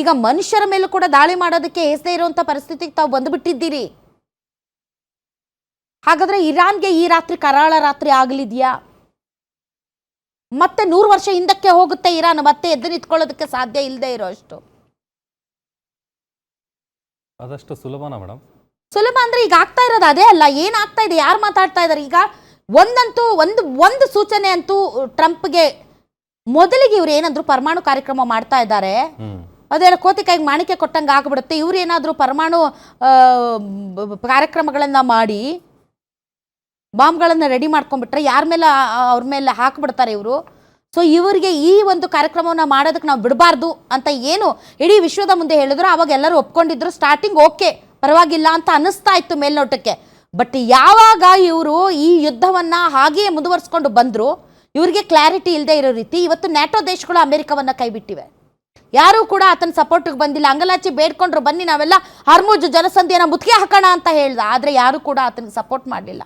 ಈಗ ಮನುಷ್ಯರ ಮೇಲೂ ಕೂಡ ದಾಳಿ ಮಾಡೋದಕ್ಕೆ ಹೆಸರೇ ಇರುವಂತ ಪರಿಸ್ಥಿತಿಗೆ ತಾವು ಬಂದುಬಿಟ್ಟಿದ್ದೀರಿ. ಹಾಗಾದ್ರೆ ಇರಾನ್ಗೆ ಈ ರಾತ್ರಿ ಕರಾಳ ರಾತ್ರಿ ಆಗಲಿದೆಯಾ? ಮತ್ತೆ 100 ವರ್ಷ ಹಿಂದಕ್ಕೆ ಹೋಗುತ್ತೆ ಇರಾನ್, ಮತ್ತೆ ಎದ್ದು ನಿಂತ್ಕೊಳ್ಳೋದಕ್ಕೆ ಸಾಧ್ಯ ಇಲ್ಲದೆ ಇರೋ ಅಷ್ಟು? ಅದಷ್ಟು ಸುಲಭನಾ ಮೇಡಮ್? ಸುಲಭ ಅಂದ್ರೆ ಈಗ ಆಗ್ತಾ ಇರೋದು ಅದೇ ಅಲ್ಲ. ಏನಾಗ್ತಾ ಇದೆ, ಯಾರು ಮಾತಾಡ್ತಾ ಇದ್ದಾರೆ ಈಗ? ಒಂದಂತೂ ಒಂದು ಸೂಚನೆ ಅಂತೂ ಟ್ರಂಪ್ಗೆ, ಮೊದಲಿಗೆ ಇವ್ರು ಏನಾದ್ರು ಪರಮಾಣು ಕಾರ್ಯಕ್ರಮ ಮಾಡ್ತಾ ಇದ್ದಾರೆ, ಅದೆಲ್ಲ ಕೋತಿ ಕೈಗೆ ಮಾಣಿಕೆ ಕೊಟ್ಟಂಗೆ ಆಗ್ಬಿಡುತ್ತೆ. ಇವ್ರು ಏನಾದ್ರು ಪರಮಾಣು ಕಾರ್ಯಕ್ರಮಗಳನ್ನ ಮಾಡಿ ಬಾಂಬ್ಗಳನ್ನ ರೆಡಿ ಮಾಡ್ಕೊಂಡ್ಬಿಟ್ರೆ ಯಾರ ಮೇಲೆ ಅವ್ರ ಮೇಲೆ ಹಾಕ್ಬಿಡ್ತಾರೆ ಇವರು. ಸೊ ಇವರಿಗೆ ಈ ಒಂದು ಕಾರ್ಯಕ್ರಮವನ್ನು ಮಾಡೋದಕ್ಕೆ ನಾವು ಬಿಡಬಾರ್ದು ಅಂತ ಏನು ಇಡೀ ವಿಶ್ವದ ಮುಂದೆ ಹೇಳಿದ್ರು. ಅವಾಗ ಎಲ್ಲರೂ ಒಪ್ಕೊಂಡಿದ್ರು. ಸ್ಟಾರ್ಟಿಂಗ್ ಓಕೆ, ಪರವಾಗಿಲ್ಲ ಅಂತ ಅನ್ನಿಸ್ತಾ ಇತ್ತು ಮೇಲ್ನೋಟಕ್ಕೆ. ಬಟ್ ಯಾವಾಗ ಇವರು ಈ ಯುದ್ಧವನ್ನ ಹಾಗೆಯೇ ಮುಂದುವರಿಸ್ಕೊಂಡು ಬಂದ್ರು, ಇವರಿಗೆ ಕ್ಲಾರಿಟಿ ಇಲ್ಲದೆ ಇರೋ ರೀತಿ ಇವತ್ತು ನ್ಯಾಟೋ ದೇಶಗಳು ಅಮೆರಿಕವನ್ನ ಕೈಬಿಟ್ಟಿವೆ. ಯಾರೂ ಕೂಡ ಆತನ ಸಪೋರ್ಟ್ಗೆ ಬಂದಿಲ್ಲ. ಅಂಗಲಾಚಿ ಬೇಡ್ಕೊಂಡ್ರು, ಬನ್ನಿ ನಾವೆಲ್ಲ ಹಾರ್ಮುಜ್ ಜಲಸಂಧಿಯನ್ನ ಮುತ್ತಿಗೆ ಹಾಕೋಣ ಅಂತ ಹೇಳ್ದ. ಆದರೆ ಯಾರು ಕೂಡ ಆತನಿಗೆ ಸಪೋರ್ಟ್ ಮಾಡಲಿಲ್ಲ.